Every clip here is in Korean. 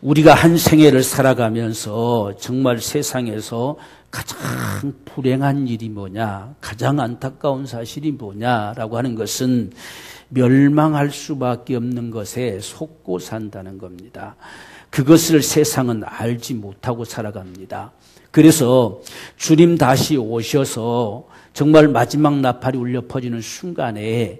우리가 한 생애를 살아가면서 정말 세상에서 가장 불행한 일이 뭐냐, 가장 안타까운 사실이 뭐냐라고 하는 것은 멸망할 수밖에 없는 것에 속고 산다는 겁니다. 그것을 세상은 알지 못하고 살아갑니다. 그래서 주님 다시 오셔서 정말 마지막 나팔이 울려 퍼지는 순간에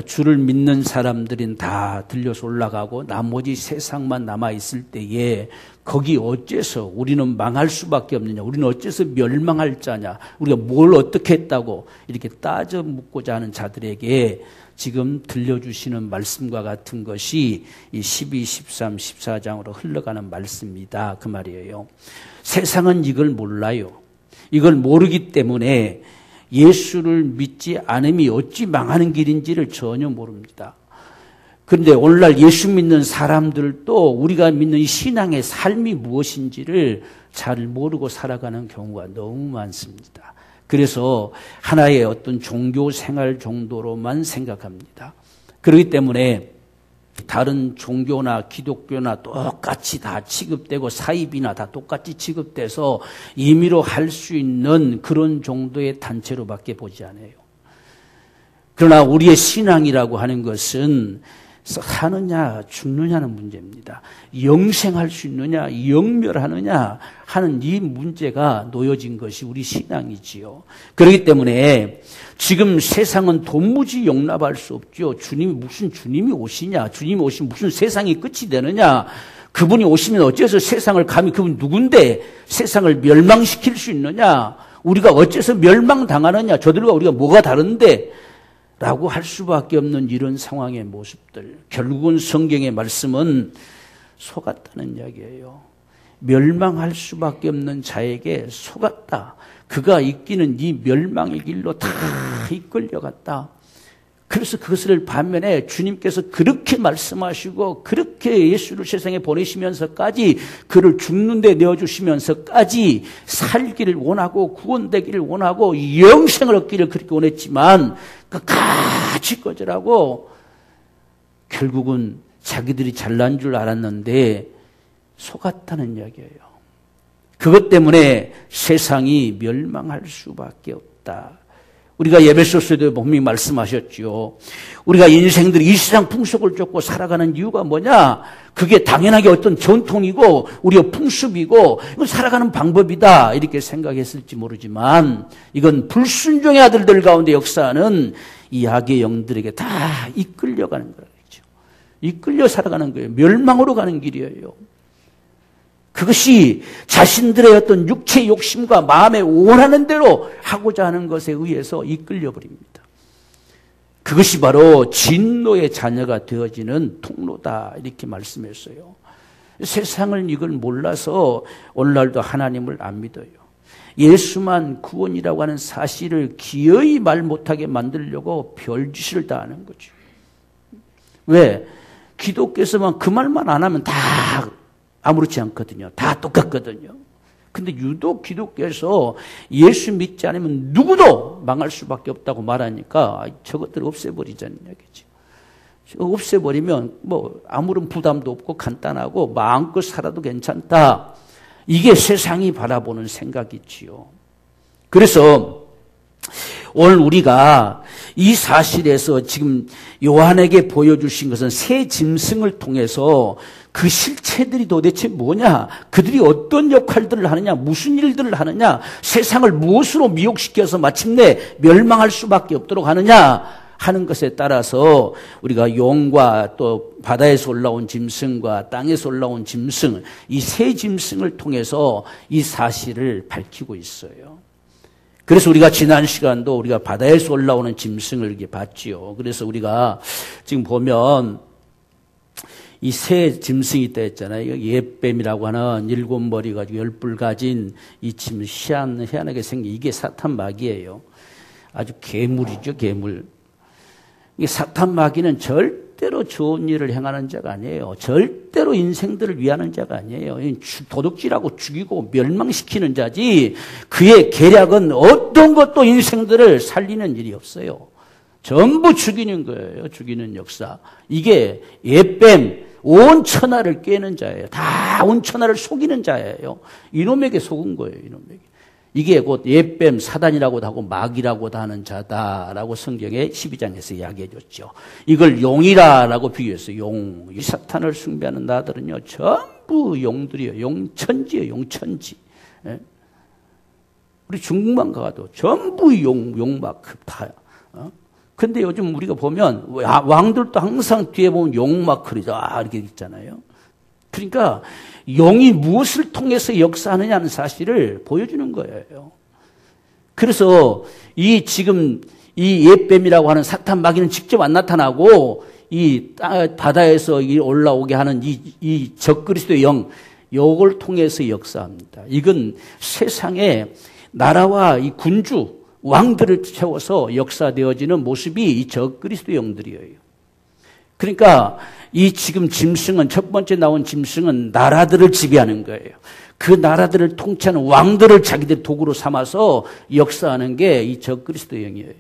주를 믿는 사람들은 다 들려서 올라가고 나머지 세상만 남아있을 때에 거기 어째서 우리는 망할 수밖에 없느냐, 우리는 어째서 멸망할 자냐, 우리가 뭘 어떻게 했다고 이렇게 따져 묻고자 하는 자들에게 지금 들려주시는 말씀과 같은 것이 이 12, 13, 14장으로 흘러가는 말씀입니다. 그 말이에요. 세상은 이걸 몰라요. 이걸 모르기 때문에 예수를 믿지 않음이 어찌 망하는 길인지를 전혀 모릅니다. 그런데 오늘날 예수 믿는 사람들도 우리가 믿는 신앙의 삶이 무엇인지를 잘 모르고 살아가는 경우가 너무 많습니다. 그래서 하나의 어떤 종교 생활 정도로만 생각합니다. 그렇기 때문에 다른 종교나 기독교나 똑같이 다 취급되고 사입이나 다 똑같이 취급돼서 임의로 할 수 있는 그런 정도의 단체로밖에 보지 않아요. 그러나 우리의 신앙이라고 하는 것은 사느냐 죽느냐는 문제입니다. 영생할 수 있느냐 영멸하느냐 하는 이 문제가 놓여진 것이 우리 신앙이지요. 그렇기 때문에 지금 세상은 도무지 용납할 수 없죠. 주님이 오시냐, 주님이 오시면 무슨 세상이 끝이 되느냐, 그분이 오시면 어째서 세상을 감히, 그분 누군데 세상을 멸망시킬 수 있느냐, 우리가 어째서 멸망당하느냐, 저들과 우리가 뭐가 다른데 라고 할 수밖에 없는 이런 상황의 모습들. 결국은 성경의 말씀은 속았다는 이야기예요. 멸망할 수밖에 없는 자에게 속았다. 그가 이끄는 이 멸망의 길로 다 이끌려갔다. 그래서 그것을 반면에 주님께서 그렇게 말씀하시고 그렇게 예수를 세상에 보내시면서까지 그를 죽는 데 내어주시면서까지 살기를 원하고 구원되기를 원하고 영생을 얻기를 그렇게 원했지만 끝까지 거절하고 결국은 자기들이 잘난 줄 알았는데 속았다는 이야기예요. 그것 때문에 세상이 멸망할 수밖에 없다. 우리가 예배소서에도 분명히 말씀하셨죠. 우리가 인생들이 이 세상 풍속을 쫓고 살아가는 이유가 뭐냐? 그게 당연하게 어떤 전통이고 우리의 풍습이고 이건 살아가는 방법이다 이렇게 생각했을지 모르지만 이건 불순종의 아들들 가운데 역사하는 이 악의 영들에게 다 이끌려가는 거죠. 이끌려 살아가는 거예요. 멸망으로 가는 길이에요. 그것이 자신들의 어떤 육체의 욕심과 마음에 원하는 대로 하고자 하는 것에 의해서 이끌려 버립니다. 그것이 바로 진노의 자녀가 되어지는 통로다 이렇게 말씀했어요. 세상을 이걸 몰라서 오늘날도 하나님을 안 믿어요. 예수만 구원이라고 하는 사실을 기어이 말 못하게 만들려고 별짓을 다 하는 거죠. 왜? 기독교에서만 그 말만 안 하면 다 아무렇지 않거든요. 다 똑같거든요. 근데 유독 기독교에서 예수 믿지 않으면 누구도 망할 수밖에 없다고 말하니까 저것들을 없애버리자는 얘기죠. 없애버리면 뭐 아무런 부담도 없고 간단하고 마음껏 살아도 괜찮다. 이게 세상이 바라보는 생각이지요. 그래서 오늘 우리가 이 사실에서 지금 요한에게 보여주신 것은 새 짐승을 통해서 그 실체들이 도대체 뭐냐, 그들이 어떤 역할들을 하느냐, 무슨 일들을 하느냐, 세상을 무엇으로 미혹시켜서 마침내 멸망할 수밖에 없도록 하느냐 하는 것에 따라서 우리가 용과 또 바다에서 올라온 짐승과 땅에서 올라온 짐승, 이 세 짐승을 통해서 이 사실을 밝히고 있어요. 그래서 우리가 지난 시간도 우리가 바다에서 올라오는 짐승을 이렇게 봤지요. 그래서 우리가 지금 보면 이 새 짐승이 있다 했잖아요. 옛뱀이라고 하는 7머리 가지고 10뿔 가진 이 짐승, 희한하게 생긴 이게 사탄 마귀예요. 아주 괴물이죠, 괴물. 이 사탄 마귀는 절대로 좋은 일을 행하는 자가 아니에요. 절대로 인생들을 위하는 자가 아니에요. 도둑질하고 죽이고 멸망시키는 자지 그의 계략은 어떤 것도 인생들을 살리는 일이 없어요. 전부 죽이는 거예요. 죽이는 역사. 이게 옛뱀, 온 천하를 깨는 자예요. 다 온 천하를 속이는 자예요. 이놈에게 속은 거예요. 이놈에게. 이게 곧 옛뱀 사단이라고도 하고 마귀라고도 하는 자다라고 성경의 12장에서 이야기해 줬죠. 이걸 용이라고 비유했어요. 용. 이 사탄을 숭배하는 나들은요, 전부 용들이에요. 용천지예요. 용천지. 예? 우리 중국만 가도 전부 용마크 다. 근데 요즘 우리가 보면 왕들도 항상 뒤에 보면 용마크리다 이렇게 있잖아요. 그러니까 용이 무엇을 통해서 역사하느냐는 사실을 보여주는 거예요. 그래서 지금 이 옛뱀이라고 하는 사탄 마귀는 직접 안 나타나고 이 바다에서 올라오게 하는 이 적그리스도의 영, 요걸 통해서 역사합니다. 이건 세상에 나라와 이 군주, 왕들을 채워서 역사되어지는 모습이 이 적그리스도의 영들이에요. 그러니까 이 지금 짐승은, 첫 번째 나온 짐승은 나라들을 지배하는 거예요. 그 나라들을 통치하는 왕들을 자기들 도구로 삼아서 역사하는 게 이 적그리스도의 영이에요.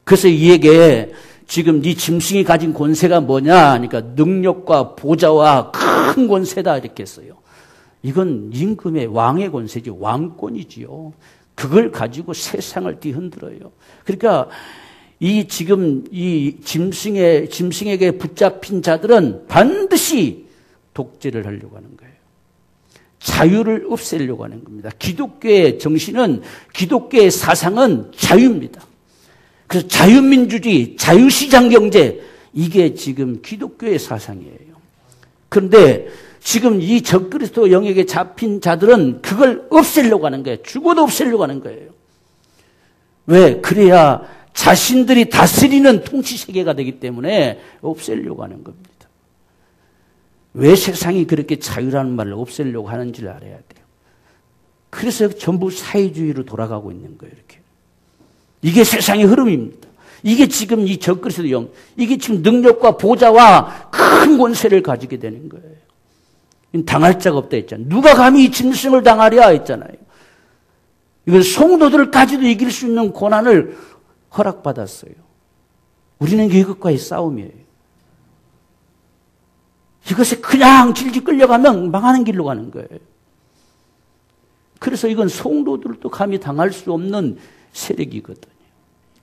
그래서 이에게 지금 이 짐승이 가진 권세가 뭐냐 하니까 능력과 보좌와 큰 권세다 이렇게 했어요. 이건 임금의 왕의 권세죠. 왕권이지요. 그걸 가지고 세상을 뒤흔들어요. 그러니까 지금 이 짐승에게 붙잡힌 자들은 반드시 독재를 하려고 하는 거예요. 자유를 없애려고 하는 겁니다. 기독교의 정신은, 기독교의 사상은 자유입니다. 그래서 자유민주주의, 자유시장 경제, 이게 지금 기독교의 사상이에요. 그런데 지금 이 적그리스도 영에게 잡힌 자들은 그걸 없애려고 하는 거예요. 죽어도 없애려고 하는 거예요. 왜? 그래야 자신들이 다스리는 통치 세계가 되기 때문에 없애려고 하는 겁니다. 왜 세상이 그렇게 자유라는 말을 없애려고 하는지를 알아야 돼요. 그래서 전부 사회주의로 돌아가고 있는 거예요. 이렇게. 이게 세상의 흐름입니다. 이게 지금 이 적그리스도 영, 이게 지금 능력과 보좌와 큰 권세를 가지게 되는 거예요. 당할 자가 없다 했잖아요. 누가 감히 이 짐승을 당하랴 했잖아요. 이건 성도들까지도 이길 수 있는 고난을 허락받았어요. 우리는 이것과의 싸움이에요. 이것에 그냥 질질 끌려가면 망하는 길로 가는 거예요. 그래서 이건 성도들도 감히 당할 수 없는 세력이거든요.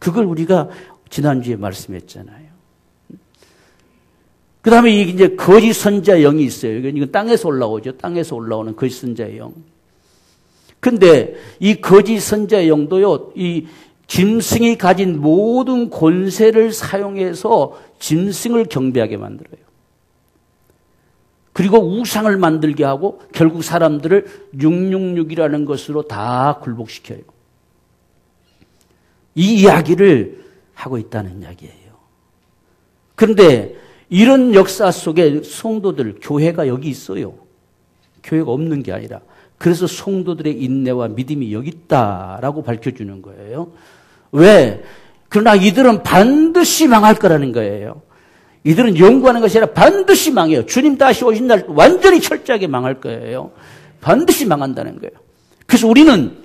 그걸 우리가 지난주에 말씀했잖아요. 그 다음에 이제 거짓 선자 영이 있어요. 이건 땅에서 올라오죠. 땅에서 올라오는 거짓 선자의 영. 근데 이 거짓 선자의 영도요, 이 짐승이 가진 모든 권세를 사용해서 짐승을 경배하게 만들어요. 그리고 우상을 만들게 하고 결국 사람들을 666이라는 것으로 다 굴복시켜요. 이 이야기를 하고 있다는 이야기예요. 그런데 이런 역사 속에 성도들, 교회가 여기 있어요. 교회가 없는 게 아니라. 그래서 성도들의 인내와 믿음이 여기 있다라고 밝혀주는 거예요. 왜? 그러나 이들은 반드시 망할 거라는 거예요. 이들은 연구하는 것이 아니라 반드시 망해요. 주님 다시 오신 날 완전히 철저하게 망할 거예요. 반드시 망한다는 거예요. 그래서 우리는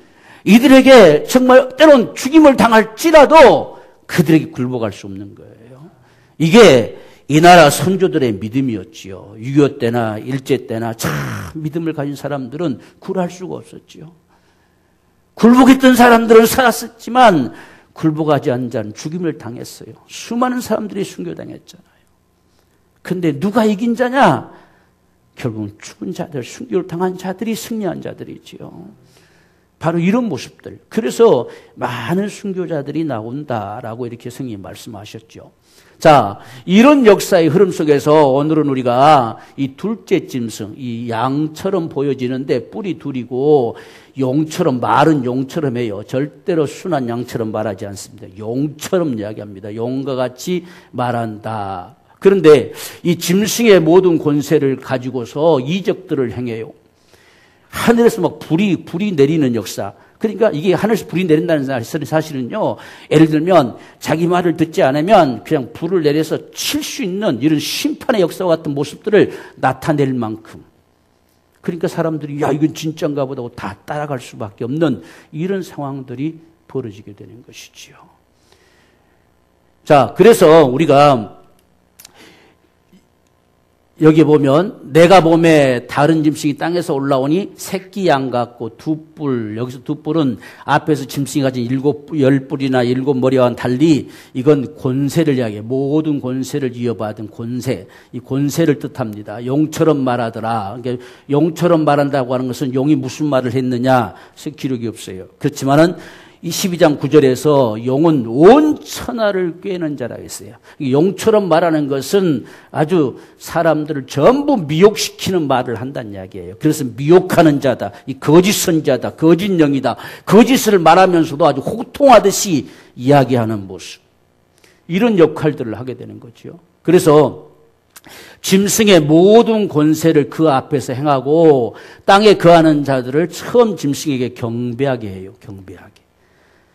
이들에게 정말 때론 죽임을 당할지라도 그들에게 굴복할 수 없는 거예요. 이게 이 나라 선조들의 믿음이었지요. 6.25 때나 일제 때나 참 믿음을 가진 사람들은 굴할 수가 없었지요. 굴복했던 사람들은 살았었지만 굴복하지 않은 자는 죽임을 당했어요. 수많은 사람들이 순교당했잖아요. 근데 누가 이긴 자냐? 결국은 죽은 자들, 순교를 당한 자들이 승리한 자들이지요. 바로 이런 모습들. 그래서 많은 순교자들이 나온다라고 이렇게 성령이 말씀하셨죠. 자, 이런 역사의 흐름 속에서 오늘은 우리가 이 둘째 짐승, 이 양처럼 보여지는데 뿔이 둘이고 용처럼, 말은 용처럼 해요. 절대로 순한 양처럼 말하지 않습니다. 용처럼 이야기합니다. 용과 같이 말한다. 그런데 이 짐승의 모든 권세를 가지고서 이적들을 행해요. 하늘에서 막 불이 내리는 역사. 그러니까 이게 하늘에서 불이 내린다는 사실은요, 예를 들면 자기 말을 듣지 않으면 그냥 불을 내려서 칠 수 있는 이런 심판의 역사와 같은 모습들을 나타낼 만큼. 그러니까 사람들이 야, 이건 진짜인가 보다 하고 다 따라갈 수밖에 없는 이런 상황들이 벌어지게 되는 것이지요. 자, 그래서 우리가 여기 보면 내가 봄에 다른 짐승이 땅에서 올라오니 새끼 양 같고 두 뿔, 여기서 두 뿔은 앞에서 짐승이 가진 열 뿔이나 일곱 머리와는 달리 이건 권세를 이야기해요. 모든 권세를 이어받은 권세, 이 권세를 뜻합니다. 용처럼 말하더라. 그러니까 용처럼 말한다고 하는 것은 용이 무슨 말을 했느냐 기록이 없어요. 그렇지만은 이 12장 9절에서 용은 온 천하를 꿰는 자라고 했어요. 용처럼 말하는 것은 아주 사람들을 전부 미혹시키는 말을 한다는 이야기예요. 그래서 미혹하는 자다, 이 거짓 선자다, 거짓 영이다, 거짓을 말하면서도 아주 호통하듯이 이야기하는 모습. 이런 역할들을 하게 되는 거죠. 그래서 짐승의 모든 권세를 그 앞에서 행하고 땅에 거하는 자들을 처음 짐승에게 경배하게 해요. 경배하게.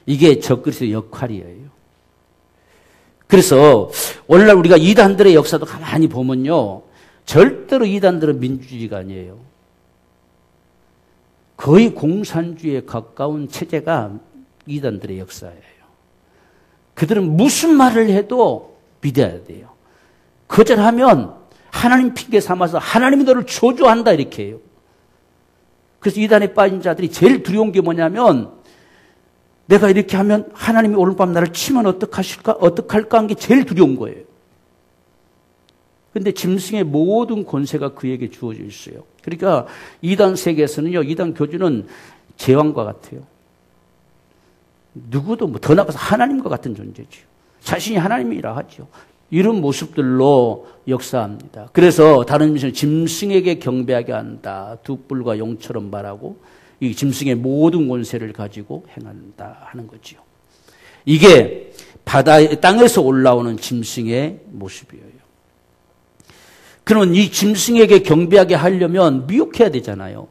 이게 적그리스도의 역할이에요. 그래서 오늘날 우리가 이단들의 역사도 가만히 보면요, 절대로 이단들은 민주주의가 아니에요. 거의 공산주의에 가까운 체제가 이단들의 역사예요. 그들은 무슨 말을 해도 믿어야 돼요. 거절하면 하나님 핑계 삼아서 하나님이 너를 저주한다 이렇게 해요. 그래서 이단에 빠진 자들이 제일 두려운 게 뭐냐면, 내가 이렇게 하면 하나님이 오늘 밤 나를 치면 어떡할까 하는 게 제일 두려운 거예요. 그런데 짐승의 모든 권세가 그에게 주어져 있어요. 그러니까 이단 세계에서는요, 이단 교주는 제왕과 같아요. 누구도 뭐 더 나가서 하나님과 같은 존재죠. 자신이 하나님이라 하죠. 이런 모습들로 역사합니다. 그래서 다른 의미에서 짐승에게 경배하게 한다. 두 뿔과 용처럼 말하고 이 짐승의 모든 권세를 가지고 행한다 하는 거죠. 이게 땅에서 올라오는 짐승의 모습이에요. 그러면 이 짐승에게 경배하게 하려면 미혹해야 되잖아요.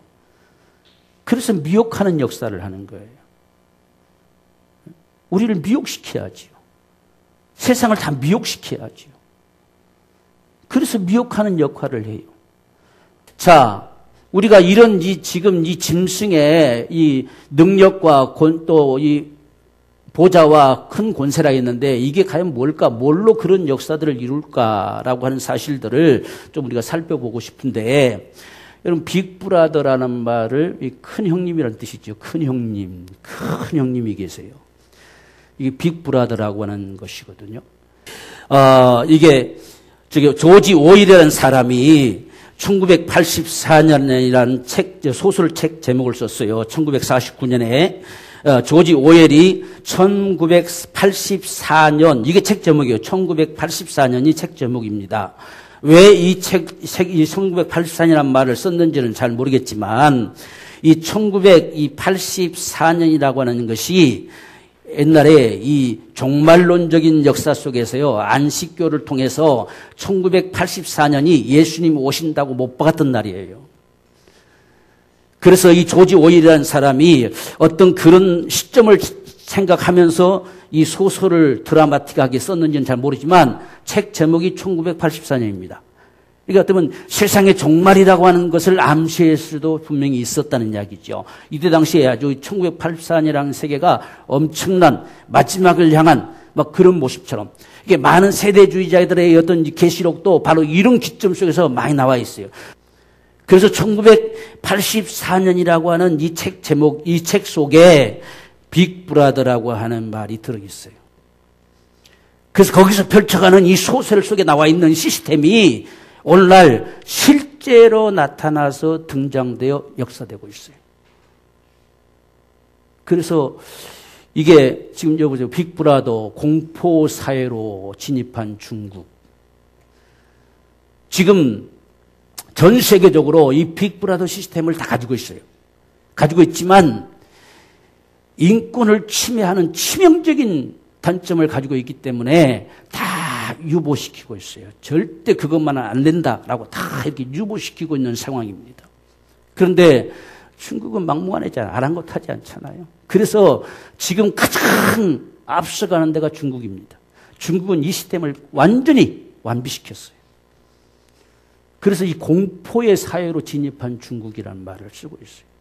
그래서 미혹하는 역사를 하는 거예요. 우리를 미혹시켜야지요. 세상을 다 미혹시켜야지요. 그래서 미혹하는 역할을 해요. 자, 우리가 이런 지금 이 짐승의 이 능력과 또 이 보좌와 큰 권세라 했는데 이게 과연 뭘까? 뭘로 그런 역사들을 이룰까라고 하는 사실들을 좀 우리가 살펴보고 싶은데, 여러분 빅브라더라는 말을 큰 형님이라는 뜻이죠. 큰 형님, 큰 형님이 계세요. 이게 빅브라더라고 하는 것이거든요. 이게 조지 오일이라는 사람이 1984년이라는 소설책 제목을 썼어요. 1949년에 조지 오웰이 1984년, 이게 책 제목이에요. 1984년이 책 제목입니다. 왜 이 1984년이라는 말을 썼는지는 잘 모르겠지만, 이 1984년이라고 하는 것이 옛날에 이 종말론적인 역사 속에서요, 안식교를 통해서 1984년이 예수님이 오신다고 못 박았던 날이에요. 그래서 이 조지 오일이라는 사람이 어떤 그런 시점을 생각하면서 이 소설을 드라마틱하게 썼는지는 잘 모르지만 책 제목이 1984년입니다. 그러니까 어쩌면 세상의 종말이라고 하는 것을 암시할 수도 분명히 있었다는 이야기죠. 이때 당시에 아주 1984년이라는 세계가 엄청난 마지막을 향한 막 그런 모습처럼, 이게 많은 세대주의자들의 어떤 계시록도 바로 이런 기점 속에서 많이 나와 있어요. 그래서 1984년이라고 하는 이 책 제목, 이 책 속에 빅브라더라고 하는 말이 들어있어요. 그래서 거기서 펼쳐가는 이 소설 속에 나와 있는 시스템이 오늘날 실제로 나타나서 등장되어 역사되고 있어요. 그래서 이게 지금 여기 보세요. 빅브라더, 공포사회로 진입한 중국. 지금 전 세계적으로 이 빅브라더 시스템을 다 가지고 있어요. 가지고 있지만 인권을 침해하는 치명적인 단점을 가지고 있기 때문에 다 유보시키고 있어요. 절대 그것만은 안 된다라고 다 이렇게 유보시키고 있는 상황입니다. 그런데 중국은 막무가내잖아요. 아랑곳하지 않잖아요. 그래서 지금 가장 앞서가는 데가 중국입니다. 중국은 이 시스템을 완전히 완비시켰어요. 그래서 이 공포의 사회로 진입한 중국이라는 말을 쓰고 있어요.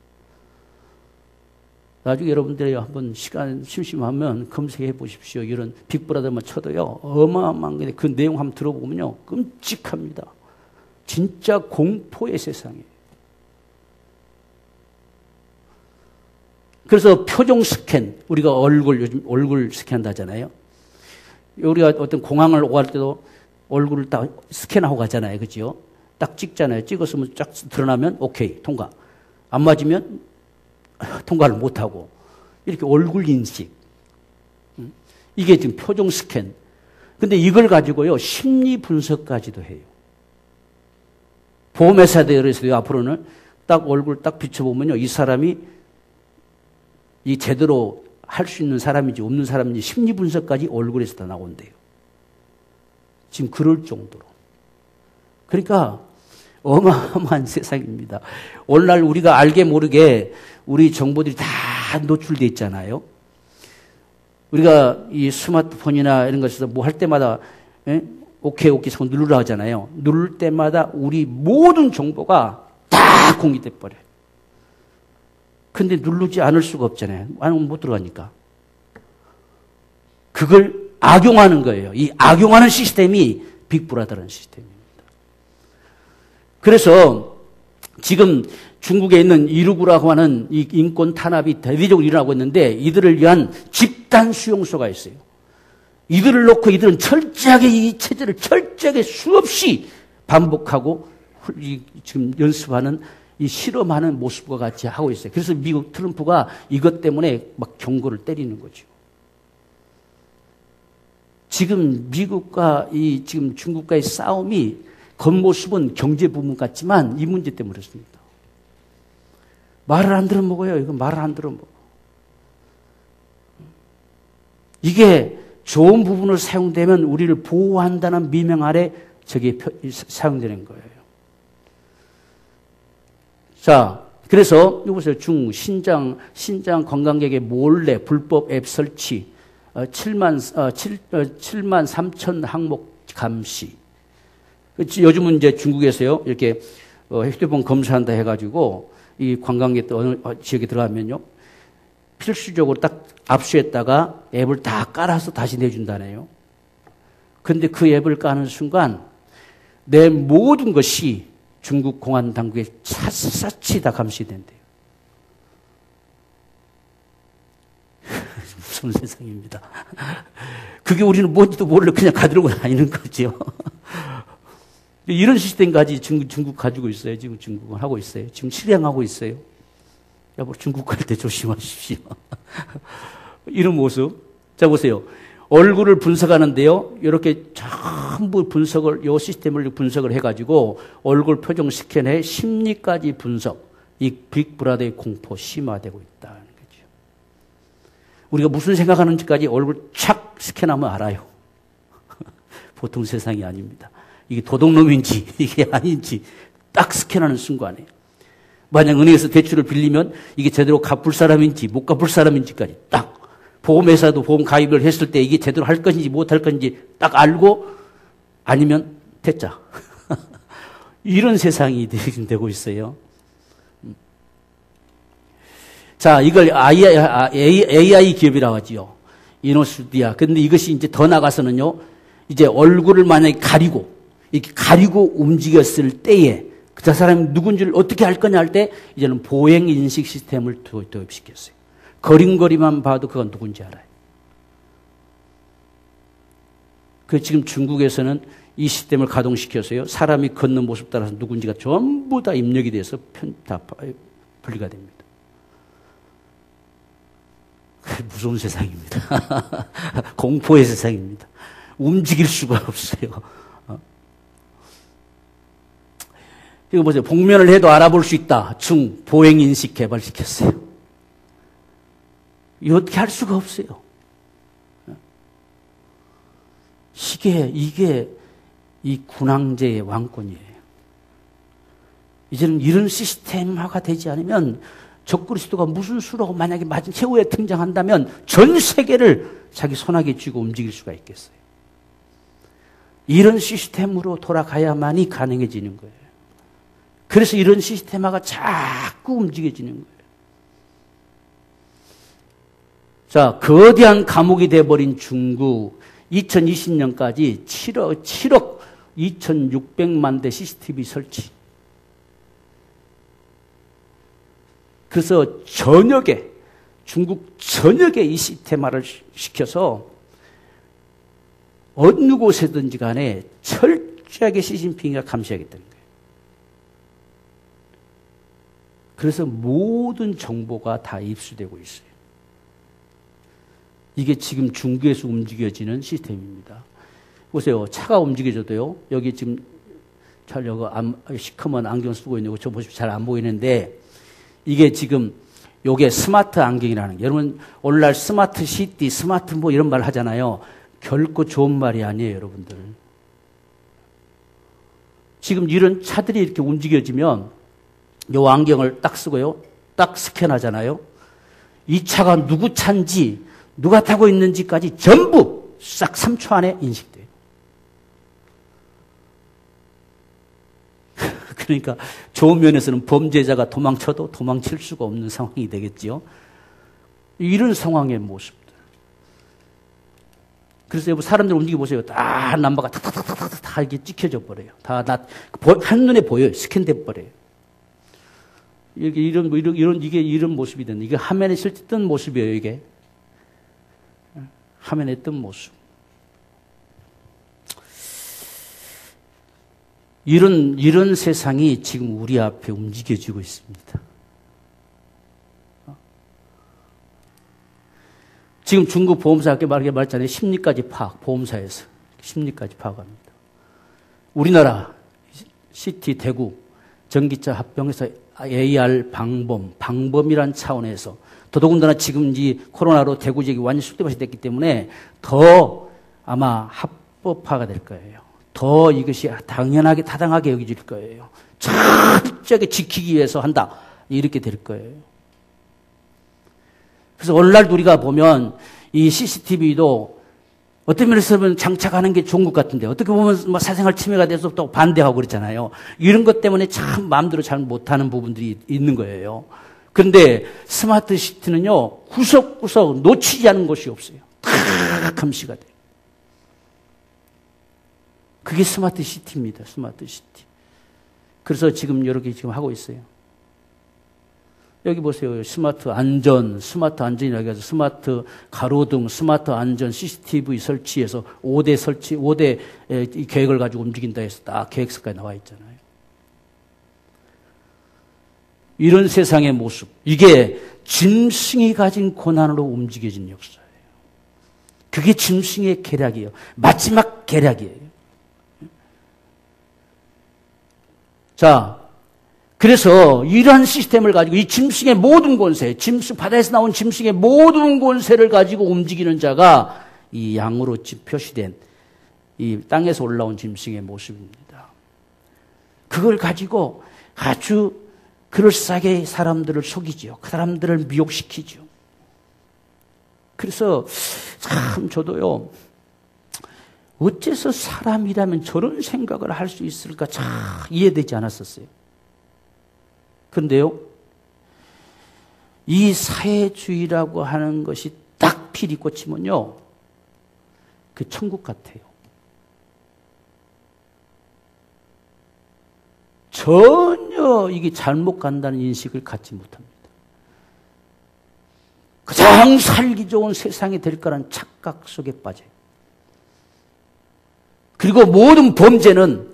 나중에 여러분들이 한번 시간 심심하면 검색해 보십시오. 이런 빅브라더만 쳐도요, 어마어마한 게 그 내용 한번 들어보면요, 끔찍합니다. 진짜 공포의 세상이에요. 그래서 표정 스캔, 우리가 요즘 얼굴 스캔한다 하잖아요. 우리가 어떤 공항을 오갈 때도 얼굴을 딱 스캔하고 가잖아요. 그죠? 딱 찍잖아요. 찍었으면 쫙 드러나면 오케이, 통과. 안 맞으면 통과를 못하고. 이렇게 얼굴 인식. 이게 지금 표정 스캔. 근데 이걸 가지고요, 심리 분석까지도 해요. 보험회사들에서도 앞으로는 딱 얼굴 딱 비춰보면요, 이 사람이 이 제대로 할 수 있는 사람인지 없는 사람인지 심리 분석까지 얼굴에서 다 나온대요. 지금 그럴 정도로. 그러니까 어마어마한 세상입니다. 오늘날 우리가 알게 모르게 우리 정보들이 다 노출되어 있잖아요. 우리가 이 스마트폰이나 이런 것에서 뭐 할 때마다 오케이 손 누르라 하잖아요. 누를 때마다 우리 모든 정보가 다 공개돼 버려요. 근데 누르지 않을 수가 없잖아요. 아니면 못 들어가니까. 그걸 악용하는 거예요. 이 악용하는 시스템이 빅브라더라는 시스템입니다. 그래서 지금 중국에 있는 이루구라고 하는 이 인권 탄압이 대대적으로 일어나고 있는데 이들을 위한 집단 수용소가 있어요. 이들을 놓고 이들은 철저하게 이 체제를 철저하게 수없이 반복하고 지금 연습하는 이 실험하는 모습과 같이 하고 있어요. 그래서 미국 트럼프가 이것 때문에 막 경고를 때리는 거죠. 지금 미국과 지금 중국과의 싸움이 겉모습은 경제 부문 같지만 이 문제 때문에 그렇습니다. 말을 안 들어먹어요. 이거 말을 안 들어먹어. 이게 좋은 부분을 사용되면 우리를 보호한다는 미명 아래 저게 사용되는 거예요. 자, 그래서 이거 보세요. 신장 관광객의 몰래 불법 앱 설치, 7만 3천 항목 감시. 요즘은 이제 중국에서요, 이렇게 휴대폰 검사한다 해가지고 이 관광객들 어느 지역에 들어가면요, 필수적으로 딱 압수했다가 앱을 다 깔아서 다시 내준다네요. 근데 그 앱을 까는 순간 내 모든 것이 중국 공안 당국에 샅샅이 다 감시된대요. 무서운 세상입니다. 그게 우리는 뭔지도 모르고 그냥 가지고 다니는 거죠. 이런 시스템까지 중국 가지고 있어요. 지금 중국은 하고 있어요. 지금 실행하고 있어요. 여보, 중국 갈 때 조심하십시오. 이런 모습. 자, 보세요. 얼굴을 분석하는데요. 이렇게 전부 이 시스템을 분석을 해가지고 얼굴 표정 스캔해 심리까지 분석. 이 빅브라더의 공포 심화되고 있다는 거죠. 우리가 무슨 생각하는지까지 얼굴 착 스캔하면 알아요. 보통 세상이 아닙니다. 이게 도둑놈인지 이게 아닌지 딱 스캔하는 순간에. 만약 은행에서 대출을 빌리면 이게 제대로 갚을 사람인지 못 갚을 사람인지까지 딱. 보험회사도 보험 가입을 했을 때 이게 제대로 할 건지 못 할 건지 딱 알고 아니면 퇴짜. 이런 세상이 되고 있어요. 자, 이걸 AI 기업이라고 하지요. 이노스디아. 근데 이것이 이제 더 나가서는요, 이제 얼굴을 만약에 이렇게 가리고 움직였을 때에 그 사람이 누군지를 어떻게 할 거냐 할 때 이제는 보행 인식 시스템을 도입시켰어요. 걸음걸이만 봐도 그건 누군지 알아요. 지금 중국에서는 이 시스템을 가동시켜서요, 사람이 걷는 모습 따라서 누군지가 전부 다 입력이 돼서 다 분리가 됩니다. 무서운 세상입니다. 공포의 세상입니다. 움직일 수가 없어요. 이거 보세요. 복면을 해도 알아볼 수 있다. 보행인식 개발시켰어요. 이거 어떻게 할 수가 없어요. 이게 이 군왕제의 왕권이에요. 이제는 이런 시스템화가 되지 않으면 적그리스도가 무슨 수로 만약에 최후에 등장한다면 전 세계를 자기 손아귀에 쥐고 움직일 수가 있겠어요. 이런 시스템으로 돌아가야만이 가능해지는 거예요. 그래서 이런 시스템화가 자꾸 움직여지는 거예요. 자, 거대한 감옥이 돼버린 중국, 2020년까지 7억 2600만 대 CCTV 설치. 그래서 전역에, 중국 전역에 이 시스템화를 시켜서 어느 곳에든지 간에 철저하게 시진핑이가 감시하겠다는 거예요. 그래서 모든 정보가 다 입수되고 있어요. 이게 지금 중국에서 움직여지는 시스템입니다. 보세요. 차가 움직여져도요. 여기 지금 잘 여기 시커먼 안경 쓰고 있는 거 저 보시면 잘 안 보이는데 이게 지금 요게 스마트 안경이라는 게 여러분 오늘날 스마트 시티, 스마트 뭐 이런 말 하잖아요. 결코 좋은 말이 아니에요, 여러분들. 지금 이런 차들이 이렇게 움직여지면 요 안경을 딱 쓰고요. 딱 스캔하잖아요. 이 차가 누구 차인지 누가 타고 있는지까지 전부 싹 3초 안에 인식돼요. 그러니까 좋은 면에서는 범죄자가 도망쳐도 도망칠 수가 없는 상황이 되겠지요. 이런 상황의 모습들. 그래서 여러분 사람들 움직여 보세요. 다 남바가 탁탁탁탁탁 다 이렇게 찍혀져 버려요. 다 한눈에 보여요. 스캔돼 버려요. 이게 이런 모습이 되는 이게 화면에 실제 뜬 모습이에요. 이게 화면에 뜬 모습. 이런 세상이 지금 우리 앞에 움직여지고 있습니다. 지금 중국 보험사 아까 말했잖아요. 심리까지 파악, 보험사에서 심리까지 파악합니다. 우리나라 시티 대구 전기차 합병해서 AR 방범이란 차원에서 더더군다나 지금 이 코로나로 대구 지역이 완전 쑥대밭이 됐기 때문에 더 아마 합법화가 될 거예요. 더 이것이 당연하게 타당하게 여겨질 거예요. 철저하게 지키기 위해서 한다. 이렇게 될 거예요. 그래서 오늘날도 우리가 보면 이 CCTV도 어떤 면에서는 장착하는 게 좋은 것 같은데 어떻게 보면 뭐 사생활 침해가 돼서 또 반대하고 그렇잖아요. 이런 것 때문에 참 마음대로 잘 못하는 부분들이 있는 거예요. 그런데 스마트 시티는요. 구석구석 놓치지 않은 곳이 없어요. 다 감시가 돼요. 그게 스마트 시티입니다. 스마트 시티. 그래서 지금 이렇게 지금 하고 있어요. 여기 보세요. 스마트 안전이라고 해서 스마트 가로등, 스마트 안전 CCTV 설치해서 5대 계획을 가지고 움직인다 해서 딱 계획서까지 나와 있잖아요. 이런 세상의 모습. 이게 짐승이 가진 고난으로 움직여진 역사예요. 그게 짐승의 계략이에요. 마지막 계략이에요. 자, 그래서 이러한 시스템을 가지고 이 짐승의 모든 권세, 바다에서 나온 짐승의 모든 권세를 가지고 움직이는 자가 이 양으로 표시된 이 땅에서 올라온 짐승의 모습입니다. 그걸 가지고 아주 그럴싸하게 사람들을 속이죠. 그 사람들을 미혹시키죠. 그래서 참 저도요. 어째서 사람이라면 저런 생각을 할 수 있을까 잘 이해되지 않았었어요. 그런데요. 이 사회주의라고 하는 것이 딱 필이 꽂히면요. 그 천국 같아요. 전혀 이게 잘못 간다는 인식을 갖지 못합니다. 가장 살기 좋은 세상이 될 거라는 착각 속에 빠져요. 그리고 모든 범죄는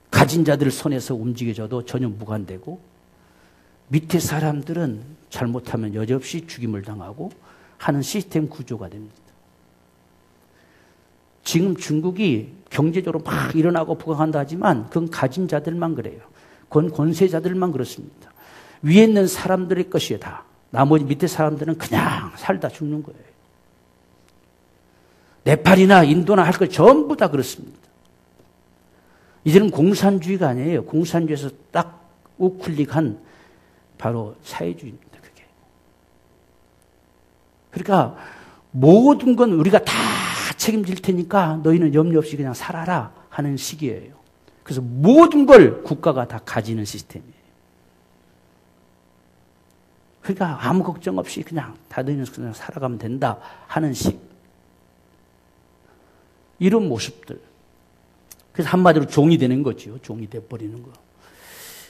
가진 자들 손에서 움직여져도 전혀 무관되고 밑에 사람들은 잘못하면 여지없이 죽임을 당하고 하는 시스템 구조가 됩니다. 지금 중국이 경제적으로 막 일어나고 부강한다 하지만 그건 가진 자들만 그래요. 그건 권세자들만 그렇습니다. 위에 있는 사람들의 것이에요, 다. 나머지 밑에 사람들은 그냥 살다 죽는 거예요. 네팔이나 인도나 할 것 전부 다 그렇습니다. 이제는 공산주의가 아니에요. 공산주의에서 딱 우클릭한 바로 사회주의입니다. 그게. 그러니까 모든 건 우리가 다 책임질 테니까 너희는 염려 없이 그냥 살아라 하는 시기예요. 그래서 모든 걸 국가가 다 가지는 시스템이에요. 그러니까 아무 걱정 없이 그냥 다들 그냥 살아가면 된다 하는 식. 이런 모습들. 그래서 한마디로 종이 되는 거죠. 종이 돼버리는 거.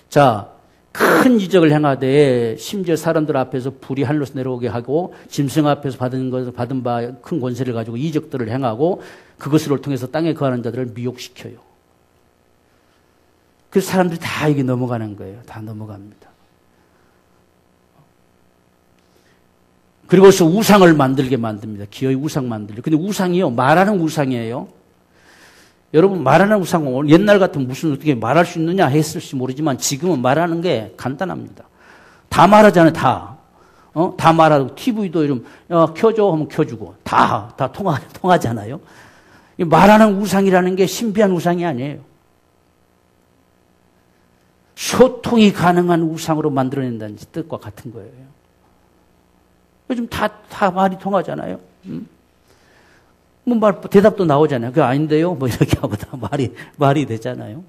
자, 큰 이적을 행하되 심지어 사람들 앞에서 불이 하늘로서 내려오게 하고 짐승 앞에서 받은 바 큰 권세를 가지고 이적들을 행하고 그것을 통해서 땅에 거하는 자들을 미혹시켜요. 그래서 사람들이 다 이게 넘어가는 거예요. 다 넘어갑니다. 그리고서 우상을 만들게 만듭니다. 기어이 우상 만들려. 근데 우상이요, 말하는 우상이에요. 여러분, 말하는 우상, 옛날 같으면 무슨 어떻게 말할 수 있느냐 했을지 모르지만 지금은 말하는 게 간단합니다. 다 말하잖아요, 다. 다 말하고, TV도 이름, 켜줘 하면 켜주고, 다 통하잖아요. 말하는 우상이라는 게 신비한 우상이 아니에요. 소통이 가능한 우상으로 만들어낸다는 뜻과 같은 거예요. 요즘 다 말이 통하잖아요. 뭐 대답도 나오잖아요. 그게 아닌데요? 뭐 이렇게 하고 다 말이 되잖아요.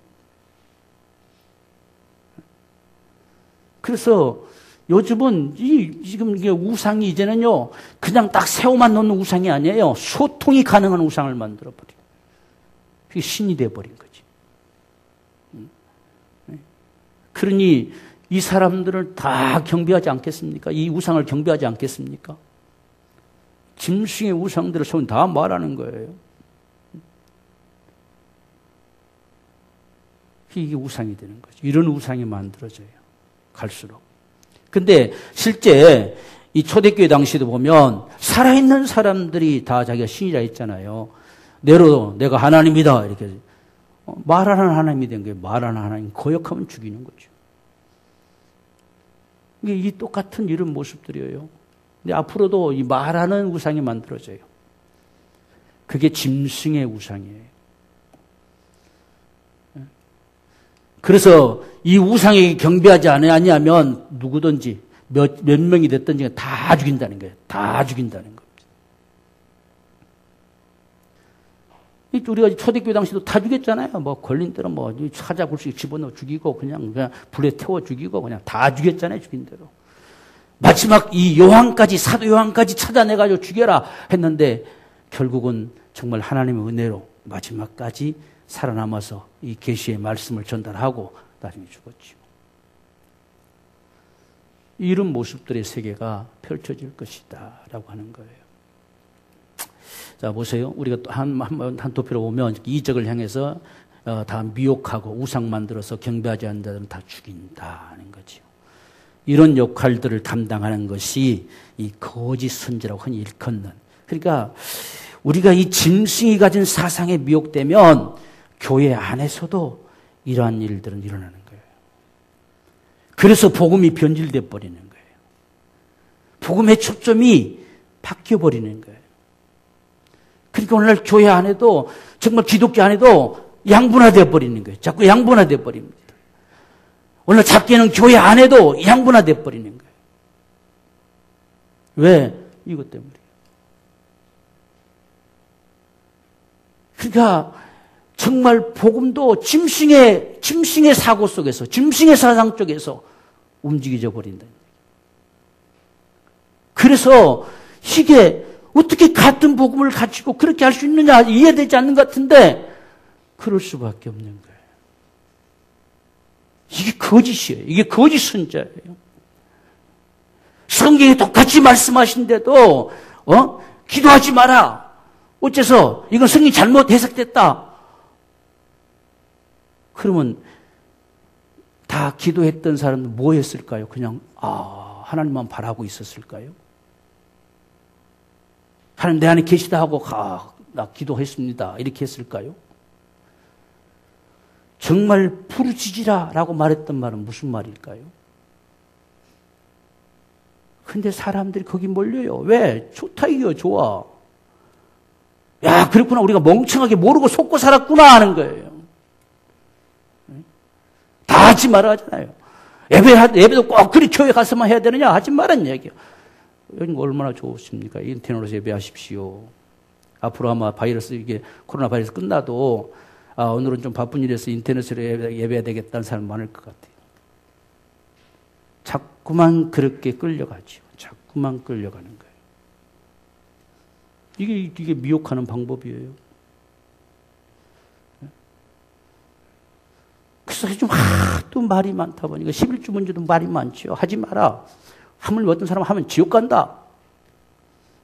그래서 요즘은 지금 이게 우상이 이제는요, 그냥 딱 새우만 넣는 우상이 아니에요. 소통이 가능한 우상을 만들어버려요. 그게 신이 돼버린 거지. 그러니 이 사람들을 다 경배하지 않겠습니까? 이 우상을 경배하지 않겠습니까? 짐승의 우상들을 손 다 말하는 거예요. 이게 우상이 되는 거죠. 이런 우상이 만들어져요. 갈수록. 근데 실제 이 초대교회 당시도 보면 살아있는 사람들이 다 자기가 신이라 했잖아요. 내가 하나님이다. 이렇게. 말하는 하나님이 된 거예요. 말하는 하나님. 거역하면 죽이는 거죠. 이게 이 똑같은 이런 모습들이에요. 근데 앞으로도 이 말하는 우상이 만들어져요. 그게 짐승의 우상이에요. 그래서 이 우상에게 경배하지 않으면 누구든지 몇 명이 됐든지 다 죽인다는 거예요. 다 죽인다는 겁니다. 우리가 초대교회 당시도 다 죽였잖아요. 뭐 걸린 대로 뭐 찾아볼수 집어넣어 죽이고 그냥 불에 태워 죽이고 그냥 다 죽였잖아요. 죽인 대로. 마지막 이 요한까지, 사도 요한까지 찾아내가지고 죽여라 했는데 결국은 정말 하나님의 은혜로 마지막까지 살아남아서 이 계시의 말씀을 전달하고 나중에 죽었죠. 이런 모습들의 세계가 펼쳐질 것이다 라고 하는 거예요. 자, 보세요. 우리가 또 한 도표로 보면 이적을 향해서 다 미혹하고 우상 만들어서 경배하지 않는 자들은 다 죽인다는 거죠. 이런 역할들을 담당하는 것이 이 거짓 선지라고 흔히 일컫는. 그러니까 우리가 이 짐승이 가진 사상에 미혹되면 교회 안에서도 이러한 일들은 일어나는 거예요. 그래서 복음이 변질돼 버리는 거예요. 복음의 초점이 바뀌어 버리는 거예요. 그러니까 오늘날 교회 안에도 정말 기독교 안에도 양분화되어 버리는 거예요. 자꾸 양분화되어 버립니다. 오늘 잡기는 교회 안에도 양분화되어 버리는 거예요. 왜? 이것 때문에. 그러니까 정말 복음도 짐승의 사고 속에서, 짐승의 사상 쪽에서 움직여져 버린다. 그래서 이게 어떻게 같은 복음을 가지고 그렇게 할 수 있느냐 이해되지 않는 것 같은데 그럴 수밖에 없는 거예요. 이게 거짓이에요. 이게 거짓 선자예요. 성경에 똑같이 말씀하신데도 기도하지 마라. 어째서 이건 성경이 잘못 해석됐다. 그러면 다 기도했던 사람은 뭐 했을까요? 그냥 하나님만 바라고 있었을까요? 하나님 내 안에 계시다 하고 나 기도했습니다. 이렇게 했을까요? 정말 부르짖으라라고 말했던 말은 무슨 말일까요? 근데 사람들이 거기 몰려요. 왜? 좋다 이거 좋아. 야 그렇구나 우리가 멍청하게 모르고 속고 살았구나 하는 거예요. 다 하지 말아 하잖아요. 예배도 꼭 그리 교회 가서만 해야 되느냐 하지 말란 얘기예요. 여기 얼마나 좋습니까? 인터넷으로 예배하십시오. 앞으로 아마 코로나 바이러스 끝나도 오늘은 좀 바쁜 일에서 인터넷으로 예배해야 되겠다는 사람 많을 것 같아요. 자꾸만 그렇게 끌려가죠. 자꾸만 끌려가는 거예요. 이게 미혹하는 방법이에요. 목사가 좀 하도 말이 많다 보니까 11주 문제도 말이 많지요. 하지 마라. 하물 어떤 사람 하면 지옥 간다.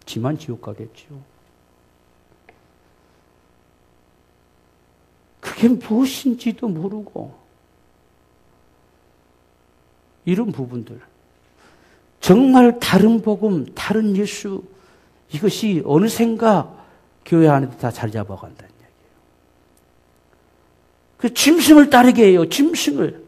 지만 지옥 가겠지요. 그게 무엇인지도 모르고 이런 부분들 정말 다른 복음, 다른 예수 이것이 어느샌가 교회 안에도 다 자리 잡아간다는 얘기예요. 그 짐승을 따르게 해요. 짐승을.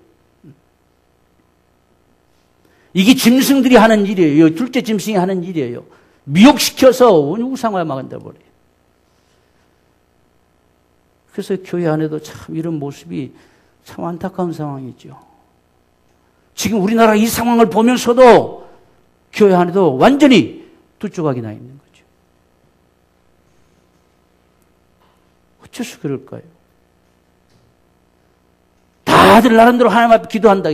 이게 짐승들이 하는 일이에요. 둘째 짐승이 하는 일이에요. 미혹시켜서 우상화 막은다 버려요. 그래서 교회 안에도 참 이런 모습이 참 안타까운 상황이죠. 지금 우리나라 이 상황을 보면서도 교회 안에도 완전히 두 조각이 나 있는 거죠. 어째서 그럴까요? 다들 나름대로 하나님 앞에 기도한다.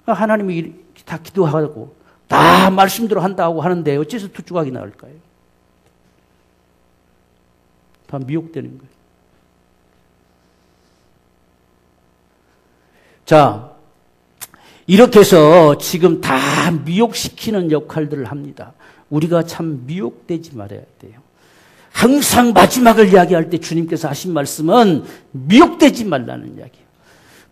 하나님이 다 기도하고 다 말씀대로 한다고 하는데 어째서 두 조각이 나올까요? 다 미혹되는 거예요. 자, 이렇게 해서 지금 다 미혹시키는 역할들을 합니다. 우리가 참 미혹되지 말아야 돼요. 항상 마지막을 이야기할 때 주님께서 하신 말씀은 미혹되지 말라는 이야기예요.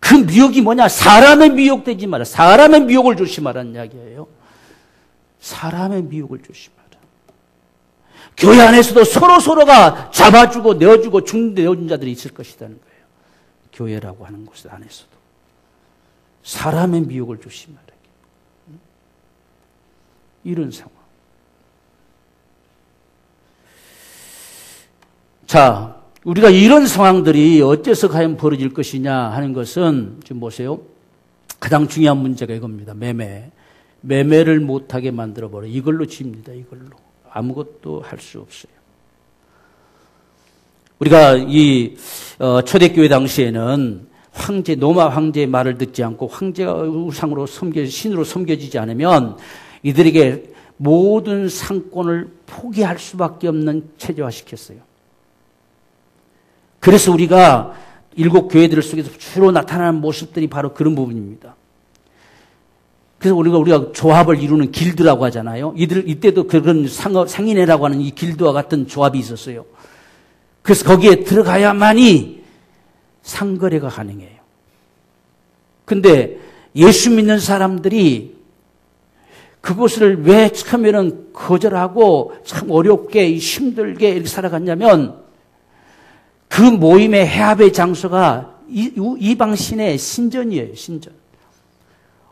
그 미혹이 뭐냐? 사람의 미혹되지 마라. 사람의 미혹을 조심하라는 이야기예요. 사람의 미혹을 조심하라. 교회 안에서도 서로가 잡아주고 내어주고 내어준 자들이 있을 것이라는 거예요. 교회라고 하는 곳 안에서도. 사람의 미혹을 조심하라. 이런 상황. 자, 우리가 이런 상황들이 어째서 과연 벌어질 것이냐 하는 것은 지금 보세요. 가장 중요한 문제가 이겁니다. 매매를 못하게 만들어버려. 이걸로 집니다. 이걸로. 아무것도 할 수 없어요. 우리가 이 초대교회 당시에는 로마 황제의 말을 듣지 않고 황제가 우상으로 신으로 섬겨지지 않으면 이들에게 모든 상권을 포기할 수밖에 없는 체제화시켰어요. 그래서 우리가 일곱 교회들 속에서 주로 나타나는 모습들이 바로 그런 부분입니다. 그래서 우리가 조합을 이루는 길드라고 하잖아요. 이때도 그런 상인회라고 하는 이 길드와 같은 조합이 있었어요. 그래서 거기에 들어가야만이 상거래가 가능해요. 근데 예수 믿는 사람들이 그것을 왜 처음에는 거절하고 참 어렵게 힘들게 이렇게 살아갔냐면 그 모임의 해합의 장소가 이방신의 신전이에요. 신전.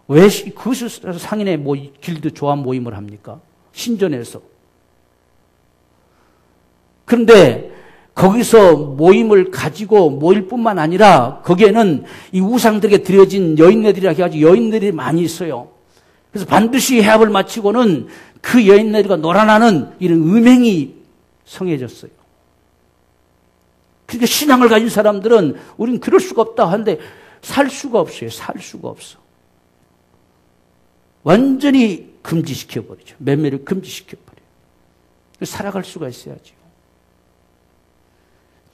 왜 그것을 상인의 길드 조합 모임을 합니까? 신전에서. 그런데 거기서 모임을 가지고 모일 뿐만 아니라 거기에는 이 우상들에게 드려진 여인네들이라 해가지고 여인들이 많이 있어요. 그래서 반드시 해합을 마치고는 그 여인네들과 놀아나는 이런 음행이 성해졌어요. 그러니까 신앙을 가진 사람들은 우리는 그럴 수가 없다 하는데 살 수가 없어요. 살 수가 없어. 완전히 금지시켜버리죠. 매매를 금지시켜버려요. 살아갈 수가 있어야죠.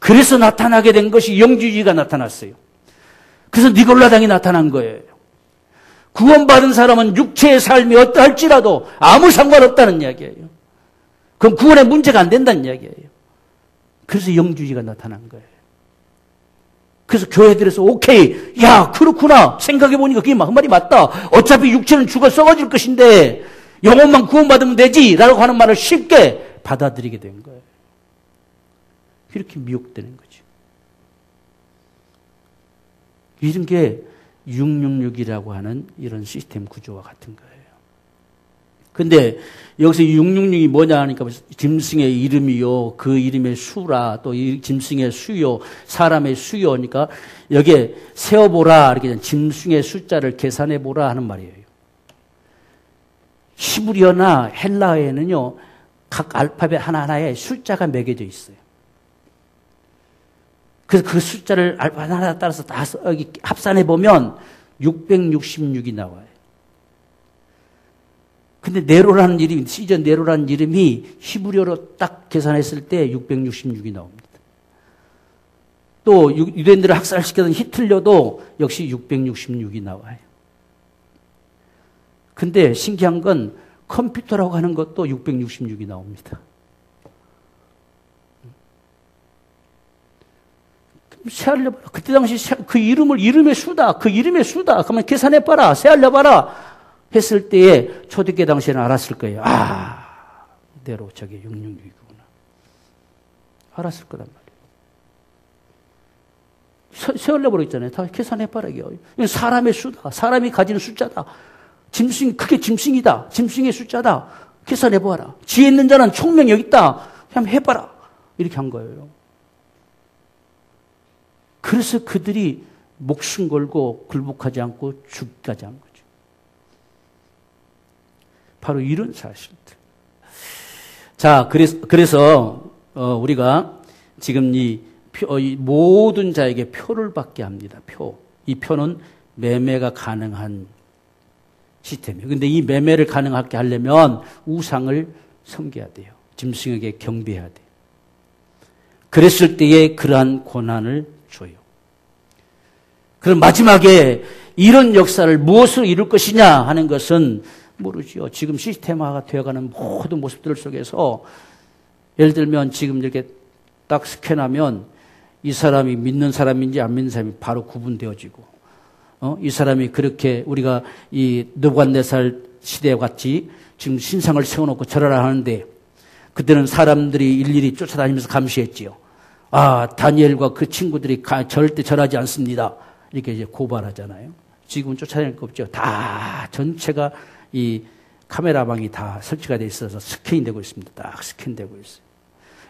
그래서 나타나게 된 것이 영주주의가 나타났어요. 그래서 니골라당이 나타난 거예요. 구원받은 사람은 육체의 삶이 어떠할지라도 아무 상관없다는 이야기예요. 그럼 구원에 문제가 안 된다는 이야기예요. 그래서 영주주의가 나타난 거예요. 그래서 교회들에서 오케이, 야 그렇구나 생각해보니까 그게 그 말이 맞다. 어차피 육체는 죽어 썩어질 것인데 영혼만 구원받으면 되지 라고 하는 말을 쉽게 받아들이게 된 거예요. 그렇게 미혹되는 거죠. 이런 게 666이라고 하는 이런 시스템 구조와 같은 거예요. 근데 여기서 666이 뭐냐 하니까 짐승의 이름이요, 그 이름의 수라, 또 이 짐승의 수요, 사람의 수요니까 여기에 세어보라, 이렇게 짐승의 숫자를 계산해보라 하는 말이에요. 히브리어나 헬라어에는요, 각 알파벳 하나하나에 숫자가 매겨져 있어요. 그래서 그 숫자를 알파벳 하나 따라서 다 합산해보면 666이 나와요. 근데 네로라는 이름이, 시전 네로라는 이름이 히브리어로 딱 계산했을 때 666이 나옵니다. 또 유대인들을 학살시키던 히틀러도 역시 666이 나와요. 근데 신기한 건 컴퓨터라고 하는 것도 666이 나옵니다. 세알려봐라. 그때 당시 그 이름의 수다. 그러면 계산해봐라. 세알려봐라. 했을 때에 초대교회 당시에는 알았을 거예요. 아, 이대로 저게 666이구나. 알았을 거란 말이에요. 세알려버려 있잖아요. 다 계산해봐라. 이건 사람의 수다. 사람이 가지는 숫자다. 그게 짐승이다. 짐승의 숫자다. 계산해봐라. 지혜 있는 자는 총명이 여기 있다. 그냥 해봐라. 이렇게 한 거예요. 그래서 그들이 목숨 걸고 굴복하지 않고 죽기까지 한 거죠. 바로 이런 사실들. 자, 그래서 우리가 지금 이 모든 자에게 표를 받게 합니다. 표. 이 표는 매매가 가능한 시스템이에요. 근데 이 매매를 가능하게 하려면 우상을 섬겨야 돼요. 짐승에게 경배해야 돼요. 그랬을 때에 그러한 권한을 줘요. 그럼 마지막에 이런 역사를 무엇으로 이룰 것이냐 하는 것은 모르죠. 지금 시스템화가 되어가는 모든 모습들 속에서 예를 들면 지금 이렇게 딱 스캔하면 이 사람이 믿는 사람인지 안 믿는 사람이 바로 구분되어지고 이 사람이 그렇게 우리가 이 느부갓네살 시대와 같이 지금 신상을 세워놓고 절하라 하는데 그때는 사람들이 일일이 쫓아다니면서 감시했지요. 아, 다니엘과 그 친구들이 절대 절하지 않습니다. 이렇게 이제 고발하잖아요. 지금은 쫓아다닐 거 없죠. 다 전체가 이 카메라망이 다 설치가 돼 있어서 스캔이 되고 있습니다. 딱 스캔되고 있어요.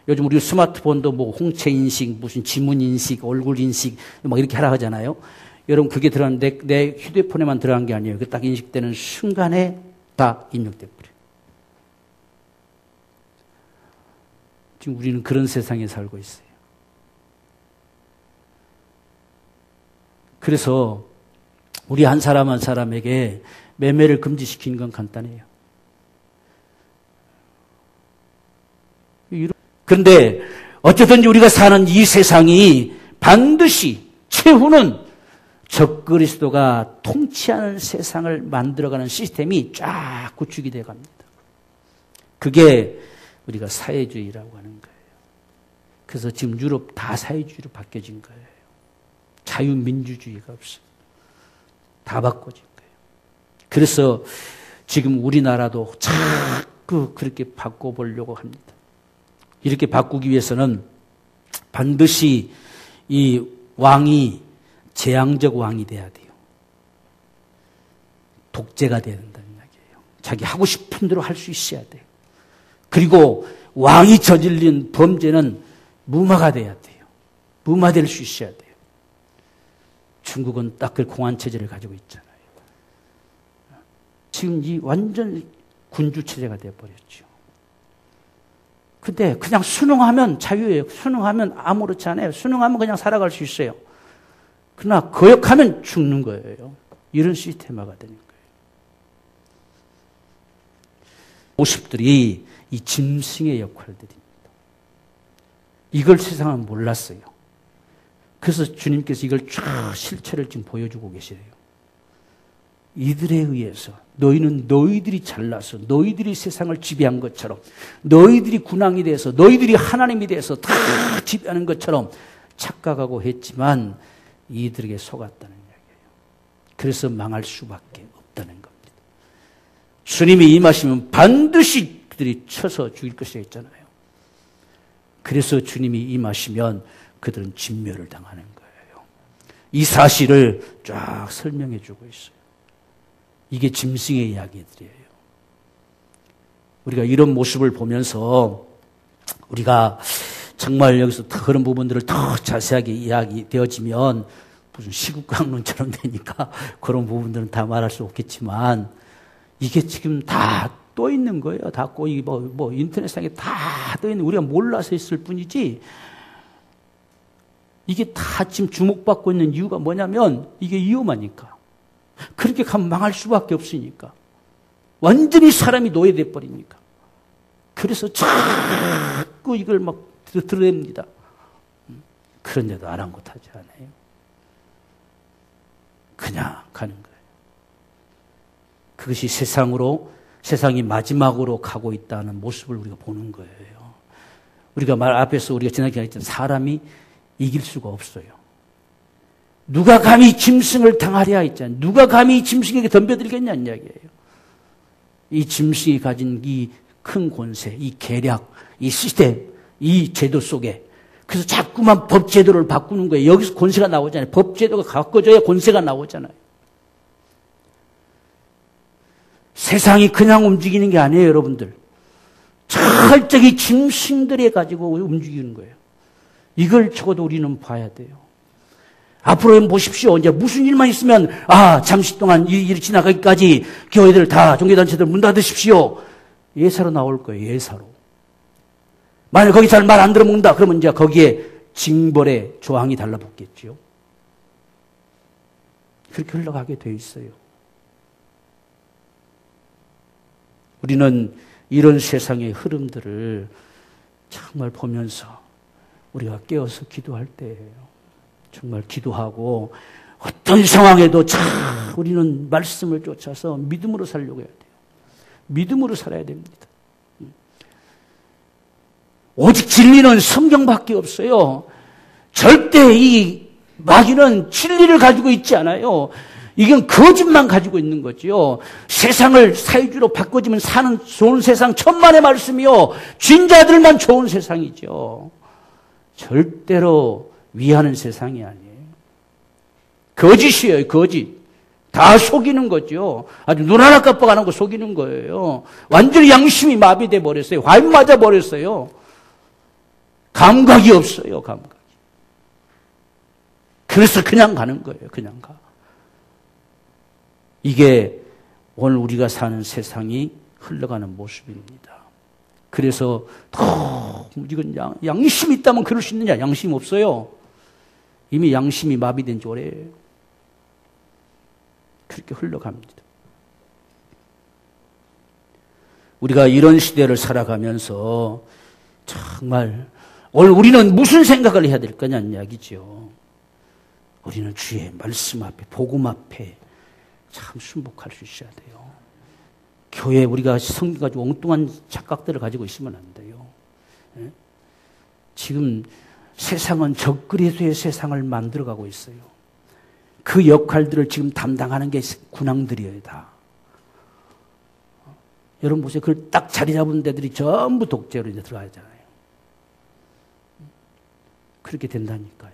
요즘 우리 스마트폰도 뭐 홍채 인식, 무슨 지문 인식, 얼굴 인식 막 이렇게 하라 하잖아요. 여러분 그게 들어갔는데 내 휴대폰에만 들어간 게 아니에요. 그 딱 인식되는 순간에 다 입력돼 버려요. 지금 우리는 그런 세상에 살고 있어요. 그래서 우리 한 사람 한 사람에게 매매를 금지시키는 건 간단해요. 그런데 어쨌든지 우리가 사는 이 세상이 반드시 최후는 적그리스도가 통치하는 세상을 만들어가는 시스템이 쫙 구축이 되어 갑니다. 그게 우리가 사회주의라고 하는 거예요. 그래서 지금 유럽 다 사회주의로 바뀌어진 거예요. 자유민주주의가 없어요. 다 바꿔진 거예요. 그래서 지금 우리나라도 자꾸 그렇게 바꿔보려고 합니다. 이렇게 바꾸기 위해서는 반드시 이 왕이 재앙적 왕이 돼야 돼요. 독재가 돼야 된다는 이야기예요. 자기 하고 싶은 대로 할 수 있어야 돼요. 그리고 왕이 저질린 범죄는 무마가 돼야 돼요. 무마될 수 있어야 돼요. 중국은 딱 그 공안체제를 가지고 있잖아요. 지금 이 완전 군주체제가 되어버렸죠. 근데 그냥 순응하면 자유예요. 순응하면 아무렇지 않아요. 순응하면 그냥 살아갈 수 있어요. 그러나 거역하면 죽는 거예요. 이런 시스템화가 되는 거예요. 모습들이 이 짐승의 역할들입니다. 이걸 세상은 몰랐어요. 그래서 주님께서 이걸 쫙 실체를 지금 보여주고 계세요. 이들에 의해서 너희는 너희들이 잘나서 너희들이 세상을 지배한 것처럼 너희들이 군왕이 돼서 너희들이 하나님이 돼서 다 지배하는 것처럼 착각하고 했지만 이들에게 속았다는 이야기예요. 그래서 망할 수밖에 없다는 겁니다. 주님이 임하시면 반드시 그들이 쳐서 죽일 것이라 했잖아요. 그래서 주님이 임하시면 그들은 진멸을 당하는 거예요. 이 사실을 쫙 설명해 주고 있어요. 이게 짐승의 이야기들이에요. 우리가 이런 모습을 보면서 우리가 정말 여기서 그런 부분들을 더 자세하게 이야기되어지면 무슨 시국강론처럼 되니까 그런 부분들은 다 말할 수 없겠지만 이게 지금 다 떠 있는 거예요. 다 거의 뭐 인터넷상에 다 떠 있는 우리가 몰라서 있을 뿐이지 이게 다 지금 주목받고 있는 이유가 뭐냐면 이게 위험하니까. 그렇게 가면 망할 수밖에 없으니까. 완전히 사람이 노예돼 버리니까. 그래서 자꾸 이걸 막 드러냅니다. 그런데도 아랑곳하지 않아요. 그냥 가는 거예요. 그것이 세상이 마지막으로 가고 있다는 모습을 우리가 보는 거예요. 우리가 앞에서 우리가 지난주에 했던 사람이 이길 수가 없어요. 누가 감히 짐승을 당하랴 했잖아요. 누가 감히 짐승에게 덤벼들겠냐는 이야기예요. 이 짐승이 가진 이 큰 권세, 이 계략, 이 시스템, 이 제도 속에 그래서 자꾸만 법제도를 바꾸는 거예요. 여기서 권세가 나오잖아요. 법제도가 바꿔져야 권세가 나오잖아요. 세상이 그냥 움직이는 게 아니에요, 여러분들. 철저히 짐승들에 가지고 움직이는 거예요. 이걸 적어도 우리는 봐야 돼요. 앞으로 보십시오. 이제 무슨 일만 있으면, 잠시 동안 이 일이 지나가기까지 교회들 다, 종교단체들 문 닫으십시오. 예사로 나올 거예요, 예사로. 만약 거기 잘 말 안 들어먹는다, 그러면 이제 거기에 징벌의 조항이 달라붙겠죠. 그렇게 흘러가게 돼 있어요. 우리는 이런 세상의 흐름들을 정말 보면서 우리가 깨어서 기도할 때예요. 정말 기도하고 어떤 상황에도 우리는 말씀을 쫓아서 믿음으로 살려고 해야 돼요. 믿음으로 살아야 됩니다. 오직 진리는 성경밖에 없어요. 절대 이 마귀는 진리를 가지고 있지 않아요. 이건 거짓만 가지고 있는 거지요. 세상을 사유주로 바꿔지면 사는 좋은 세상 천만의 말씀이요. 진자들만 좋은 세상이죠. 절대로 위하는 세상이 아니에요. 거짓이에요, 거짓. 다 속이는 거죠. 아주 눈 하나 깜빡 안 하고 속이는 거예요. 완전히 양심이 마비돼 버렸어요. 화인 맞아 버렸어요. 감각이 없어요, 감각이. 그래서 그냥 가는 거예요, 그냥 가. 이게 오늘 우리가 사는 세상이 흘러가는 모습입니다. 그래서 이건 양심이 있다면 그럴 수 있느냐? 양심 없어요. 이미 양심이 마비된 지 오래예요. 그렇게 흘러갑니다. 우리가 이런 시대를 살아가면서 정말 오늘 우리는 무슨 생각을 해야 될 거냐는 이야기죠. 우리는 주의 말씀 앞에, 복음 앞에 참 순복할 수 있어야 돼요. 교회에 우리가 성경 가지고 엉뚱한 착각들을 가지고 있으면 안 돼요. 지금 세상은 적그리스도의 세상을 만들어가고 있어요. 그 역할들을 지금 담당하는 게 군왕들이에요, 다. 여러분 보세요. 그걸 딱 자리 잡은 데들이 전부 독재로 이제 들어가잖아요. 그렇게 된다니까요.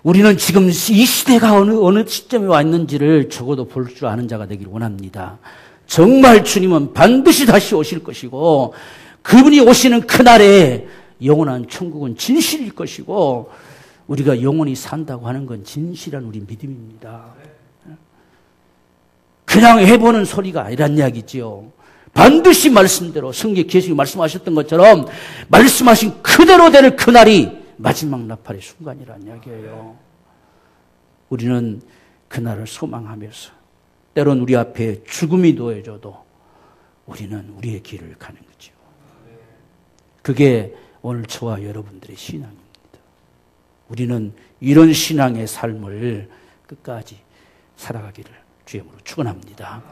우리는 지금 이 시대가 어느 시점에 와 있는지를 적어도 볼 줄 아는 자가 되기를 원합니다. 정말 주님은 반드시 다시 오실 것이고 그분이 오시는 그날에 영원한 천국은 진실일 것이고 우리가 영원히 산다고 하는 건 진실한 우리 믿음입니다. 그냥 해보는 소리가 아니란 이야기지요. 반드시 말씀대로 성경 계시록 말씀하셨던 것처럼 말씀하신 그대로 되는 그날이 마지막 나팔의 순간이란 이야기예요. 우리는 그날을 소망하면서 때론 우리 앞에 죽음이 놓여져도 우리는 우리의 길을 가는 거죠. 그게 오늘 저와 여러분들의 신앙입니다. 우리는 이런 신앙의 삶을 끝까지 살아가기를 주의 이름으로 축원합니다.